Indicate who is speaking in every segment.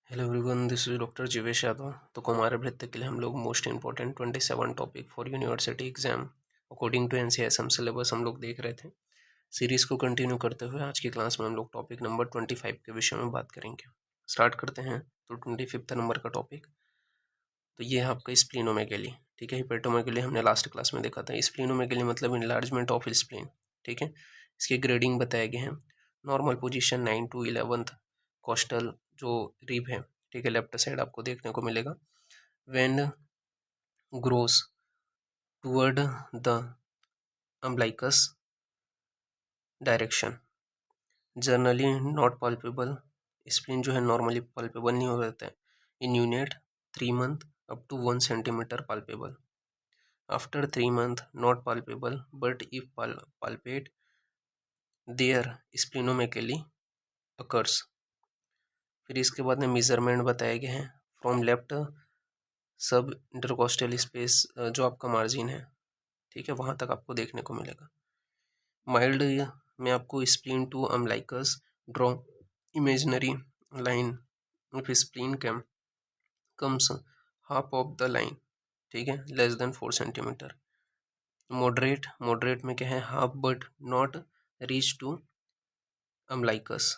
Speaker 1: Hello everyone, this is doctor Jeevesh Yadav. तो कुमारभृत्य के लिए हम लोग most important 27 topic for university exam according to NCSM syllabus हम लोग देख रहे थे। सीरीज को कंटिन्यू करते हुए आज की क्लास में हम लोग टॉपिक नंबर 25 के विषय में बात करेंगे। स्टार्ट करते हैं। तो 25 नंबर का टॉपिक तो ये है आपका स्प्लीनोमेगेली। ठीक है, हिपेटोमेगेली हमने लास्ट क्लास में देखा था। स्प्लीनोमेगेली मतलब इनलार्जमेंट ऑफ स्प्लीन। ठीक है, इसके ग्रेडिंग बताए गए हैं। नॉर्मल पोजीशन 9 to 11 कोस्टल जो रिब है, ठीक है, लेफ्ट साइड आपको देखने को मिलेगा। When grows toward the umbilicus direction, generally not palpable. Spleen जो है नॉर्मली पल्पेबल नहीं हो जाता है। In unit 3 month up to 1 centimeter palpable. After 3 month not palpable but if palpate there splenomegaly occurs. फिर इसके बाद में मेजरमेंट बताए गए हैं। फ्रॉम लेफ्ट सब इंटरकोस्टल स्पेस जो आपका मार्जिन है, ठीक है, वहाँ तक आपको देखने को मिलेगा। माइल्ड में आपको spleen to umbilicus draw imaginary line of spleen came comes half of the line, ठीक है, लेस देन 4 centimeter। मॉडरेट में क्या है, half but not reach to umbilicus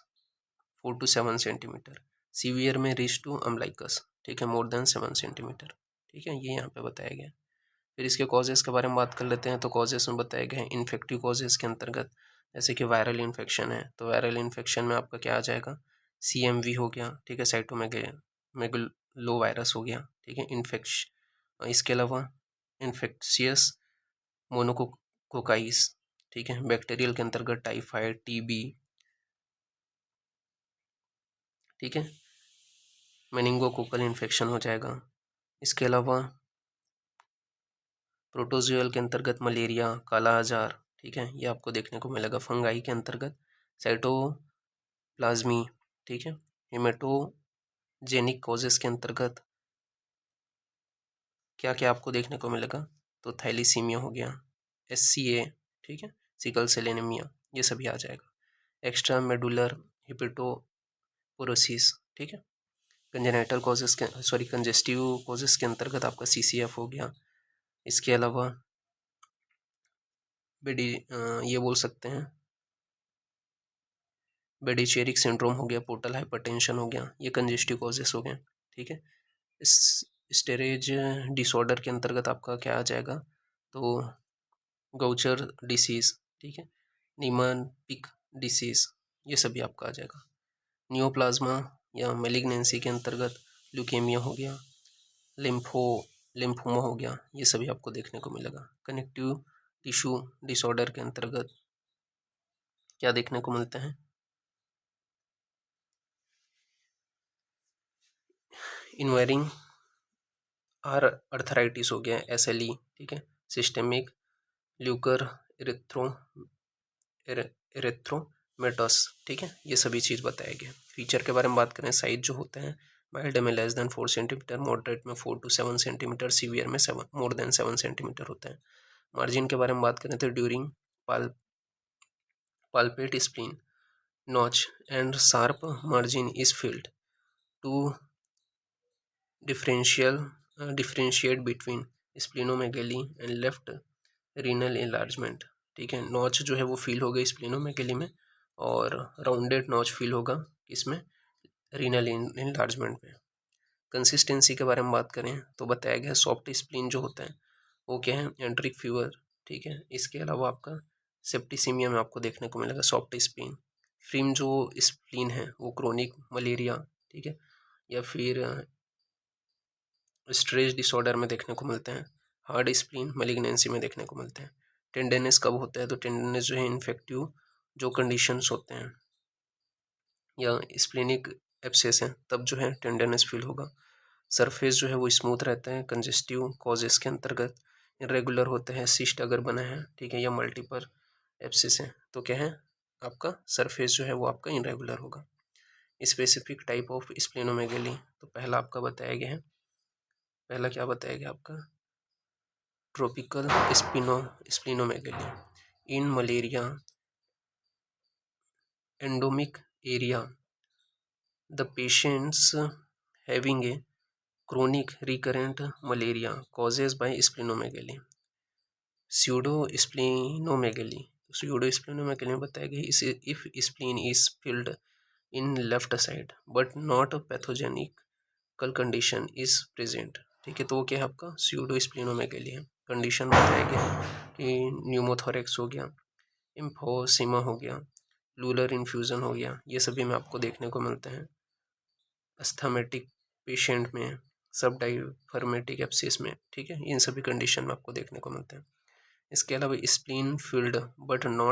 Speaker 1: 4 to 7 centimeter। Severe में रीच टू अम्बलाइकस, ठीक है, मोर देन 7 centimeter। ठीक है, ये यहाँ पे बताया गया। फिर इसके कॉजेज़ के बारे में बात कर लेते हैं। तो कॉजेज़ में बताए गए हैं इन्फेक्टिव कॉजेज़ के अंतर्गत, जैसे कि वायरल इन्फेक्शन है तो वायरल इन्फेक्शन में आपका क्या आ जाएगा, CMV हो गया, ठीक है, साइटोमेगलो वायरस हो गया, ठीक है, इसके अलावा इन्फेक्शियस मोनोकोकाइस, ठीक है, बैक्टीरियल के अंतर्गत टाइफाइड, TB, ठीक है, मेनिंगोकोकल इन्फेक्शन हो जाएगा। इसके अलावा प्रोटोजोयल के अंतर्गत मलेरिया, काला आजार, ठीक है, ये आपको देखने को मिलेगा। फंगाई के अंतर्गत साइटोप्लाज्मी, ठीक है, हेमेटोजेनिक कॉजेस के अंतर्गत क्या क्या आपको देखने को मिलेगा, तो थैलीसीमिया हो गया, SCA, ठीक है, सिकल सेल एनीमिया, ये सभी आ जाएगा। एक्स्ट्रा मेडुलर हिपेटोपोरोसिस, ठीक है, कंजेस्टिव कॉजेस के अंतर्गत आपका CCF हो गया। इसके अलावा ये बोल सकते हैं बेडिचेरिक सिंड्रोम हो गया, पोर्टल हाइपरटेंशन हो गया, ये कंजेस्टिव कॉजेस हो गए। ठीक है, इस स्टेरेज डिसऑर्डर के अंतर्गत आपका क्या आ जाएगा, तो गौचर डिसीज़, ठीक है, नीमोनिक डिसीज़, ये सभी आपका आ जाएगा। नियोप्लाज्मा या मेलिग्नेंसी के अंतर्गत ल्यूकेमिया हो गया, लिम्फोमा हो गया, ये सभी आपको देखने को मिलेगा। कनेक्टिव टिश्यू डिसऑर्डर के अंतर्गत क्या देखने को मिलता है, इन्वायरिंग अर्थराइटिस हो गया, SLE, ठीक है, सिस्टेमिक ल्यूकर इरेथ्रोमेटस, ठीक है, ये सभी चीज़ बताए गए। फीचर के बारे में बात करें, साइज जो होते हैं माइल्ड में लेस देन 4 centimeter, मॉडरेट में 4 to 7 centimeter, सीवियर में मोर देन 7 centimeter होता है। मार्जिन के बारे में बात करें तो during palpate spleen notch and sharp margin is filled to differentiate between splenomegaly and left renal enlargement। ठीक है, नॉच जो है वो फील होगा स्प्लीनोमेगेली में और राउंडेड नॉच फील होगा इसमें रीनल enlargement में। कंसिस्टेंसी के बारे में बात करें तो बताया गया सॉफ्ट स्प्लीन जो होता है वो क्या है, एंट्रिक फीवर, ठीक है, इसके अलावा आपका सेप्टिसीमिया में आपको देखने को मिलेगा सॉफ्ट स्प्लीन। फ्रीम जो स्प्लीन है वो क्रोनिक मलेरिया, ठीक है, या फिर स्ट्रेस डिसऑर्डर में देखने को मिलते हैं। हार्ड स्प्लीन मेलिग्नेंसी में देखने को मिलते हैं। टेंडरनेस कब होता है, तो टेंडरनेस जो है इन्फेक्टिव जो कंडीशंस होते हैं या स्प्लीनिक एब्सेस हैं तब जो है टेंडरनेस फील होगा। सरफेस जो है वो स्मूथ रहता है कंजेस्टिव कॉजेस के अंतर्गत। इरेगुलर होता है, सिस्ट अगर बना है, ठीक है, या मल्टीपल एब्सेस है तो क्या है, आपका सरफेस जो है वो आपका इरेगुलर होगा। स्पेसिफिक टाइप ऑफ स्प्लेनोमेगेली, तो पहला आपका बताया गया है, पहला क्या बताया गया आपका, tropical splenomegaly in malaria endemic area, the patients having a chronic recurrent malaria causes by splenomegaly. Pseudosplenomegaly, pseudosplenomegaly में बताया गया इस if spleen is filled in left side but not pathogenical condition is present. ठीक है, तो वो क्या है आपका स्यूडोस्प्लिनोमेगेली है। कंडीशन बताया गया कि न्यूमोथोरेक्स हो गया, इम्फोसीमा हो गया, प्लूरल इन्फ्यूजन हो गया, ये सभी में आपको देखने को मिलते हैं। अस्थमेटिक पेशेंट में, सब डाइफर्मेटिक एप्सिस में, ठीक है, इन सभी कंडीशन में आपको देखने को मिलते हैं। इसके अलावा spleen filled but no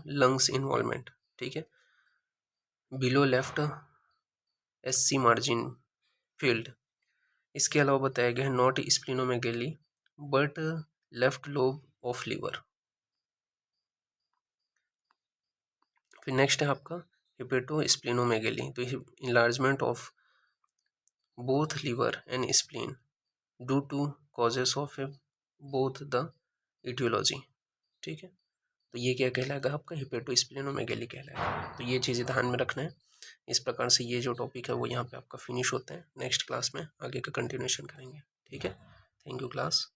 Speaker 1: lungs involvement. ठीक है, below left SC margin field. इसके अलावा बताया गया है not splenomegaly but left lobe of liver. फिर नेक्स्ट है आपका हिपेटोस्प्लिनोमेगेली, तो enlargement of both liver and spleen due to causes of both the aetiology. ठीक है, तो ये क्या कहलाएगा आपका हिपेटोस्प्लिनोमेगेली कहलाएगा। तो ये चीज़ें ध्यान में रखना है। इस प्रकार से ये जो टॉपिक है वो यहाँ पे आपका फिनिश होता है। नेक्स्ट क्लास में आगे का कंटिन्यूशन करेंगे। ठीक है, थैंक यू क्लास।